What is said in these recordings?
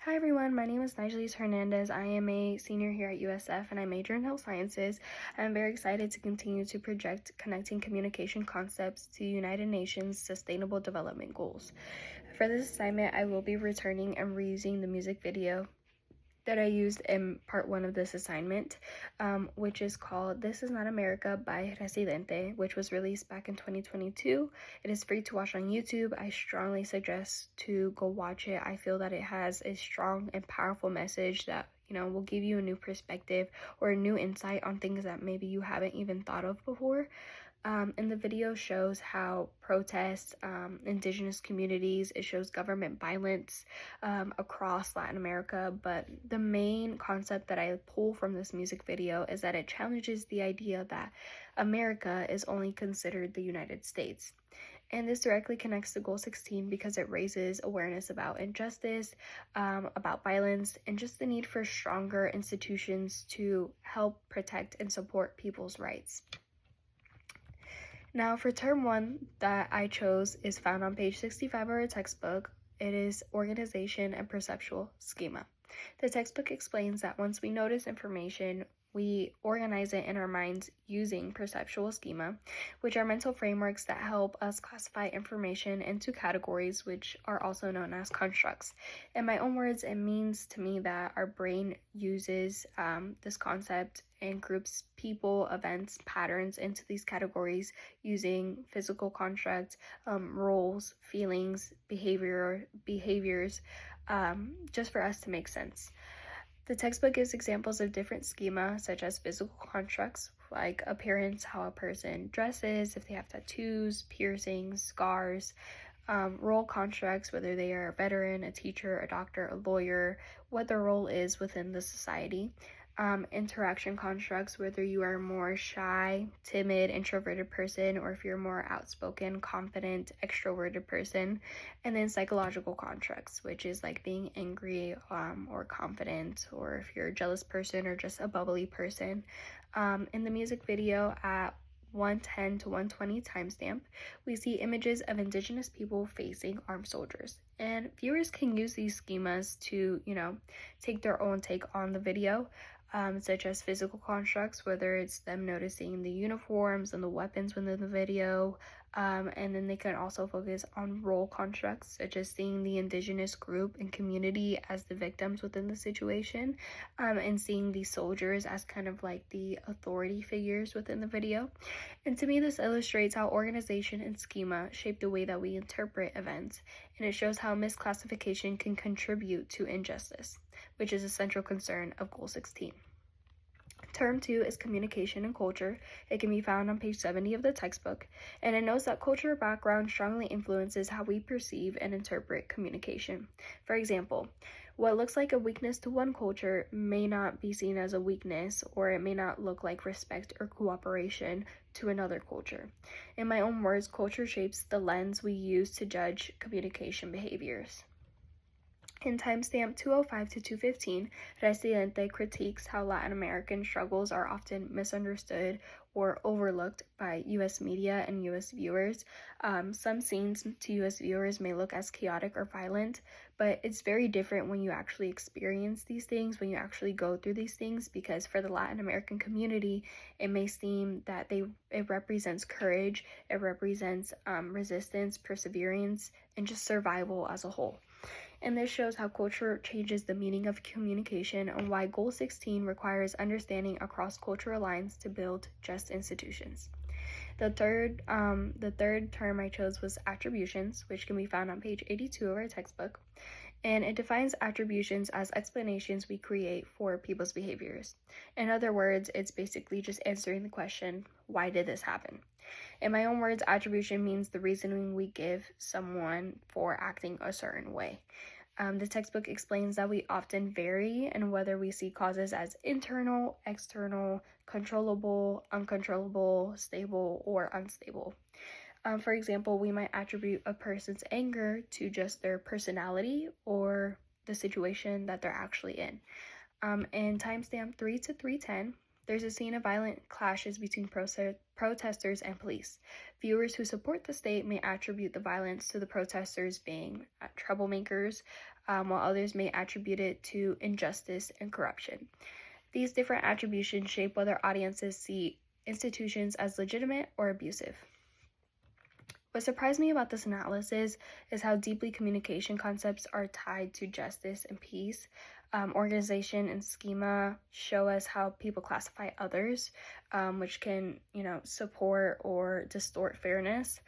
Hi everyone, my name is Nigelise Hernandez. I am a senior here at USF and I major in health sciences. I'm very excited to continue to project connecting communication concepts to United Nations Sustainable Development Goals. For this assignment, I will be returning and reusing the music video that I used in part 1 of this assignment, which is called This Is Not America by Residente, which was released back in 2022. It is free to watch on YouTube. I strongly suggest to go watch it. I feel that it has a strong and powerful message that will give you a new perspective or a new insight on things that maybe you haven't even thought of before. And the video shows how protests, indigenous communities, it shows government violence across Latin America. But the main concept that I pull from this music video is that it challenges the idea that America is only considered the United States. And this directly connects to Goal 16 because it raises awareness about injustice, about violence, and just the need for stronger institutions to help protect and support people's rights. Now for term 1 that I chose is found on page 65 of our textbook. It is organization and perceptual schema. The textbook explains that once we notice information, we organize it in our minds using perceptual schema, which are mental frameworks that help us classify information into categories, which are also known as constructs. In my own words, it means to me that our brain uses this concept and groups people, events, patterns into these categories using physical constructs, roles, feelings, behaviors, just for us to make sense. The textbook gives examples of different schema, such as physical constructs, like appearance, how a person dresses, if they have tattoos, piercings, scars, role constructs, whether they are a veteran, a teacher, a doctor, a lawyer, what their role is within the society. Interaction constructs, whether you are more shy, timid, introverted person, or if you're more outspoken, confident, extroverted person. And then psychological constructs, which is like being angry or confident, or if you're a jealous person or just a bubbly person. In the music video at 110 to 120 timestamp, we see images of indigenous people facing armed soldiers. And viewers can use these schemas to, take their own take on the video. Such as physical constructs, whether it's them noticing the uniforms and the weapons within the video, and then they can also focus on role constructs, such as seeing the indigenous group and community as the victims within the situation, and seeing the soldiers as kind of like the authority figures within the video. And to me, this illustrates how organization and schema shape the way that we interpret events, and it shows how misclassification can contribute to injustice, which is a central concern of Goal 16. Term 2 is communication and culture. It can be found on page 70 of the textbook, and it notes that cultural background strongly influences how we perceive and interpret communication. For example, what looks like a weakness to one culture may not be seen as a weakness, or it may not look like respect or cooperation to another culture. In my own words, culture shapes the lens we use to judge communication behaviors. In timestamp 205 to 215, Residente critiques how Latin American struggles are often misunderstood or overlooked by U.S. media and U.S. viewers. Some scenes to U.S. viewers may look as chaotic or violent, but it's very different when you actually experience these things, when you actually go through these things, because for the Latin American community, it may seem that it represents courage, it represents resistance, perseverance, and just survival as a whole. And this shows how culture changes the meaning of communication and why Goal 16 requires understanding across cultural lines to build just institutions. The third term I chose was attributions, which can be found on page 82 of our textbook. And it defines attributions as explanations we create for people's behaviors. In other words, it's basically just answering the question, why did this happen? In my own words, attribution means the reasoning we give someone for acting a certain way. The textbook explains that we often vary in whether we see causes as internal, external, controllable, uncontrollable, stable, or unstable. For example, we might attribute a person's anger to just their personality or the situation that they're actually in. In timestamp 3 to 310, there's a scene of violent clashes between protesters and police. Viewers who support the state may attribute the violence to the protesters being troublemakers, while others may attribute it to injustice and corruption. These different attributions shape whether audiences see institutions as legitimate or abusive. What surprised me about this analysis is how deeply communication concepts are tied to justice and peace. Organization and schema show us how people classify others, which can, support or distort fairness.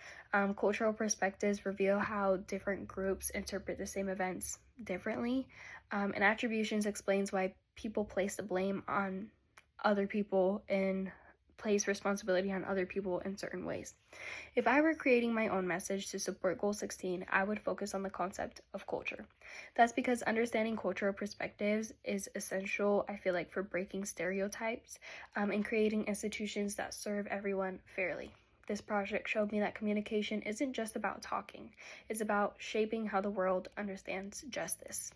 Cultural perspectives reveal how different groups interpret the same events differently. And attributions explains why people place the blame on other people and place responsibility on other people in certain ways. If I were creating my own message to support Goal 16, I would focus on the concept of culture. That's because understanding cultural perspectives is essential, I feel like, for breaking stereotypes and creating institutions that serve everyone fairly. This project showed me that communication isn't just about talking, it's about shaping how the world understands justice.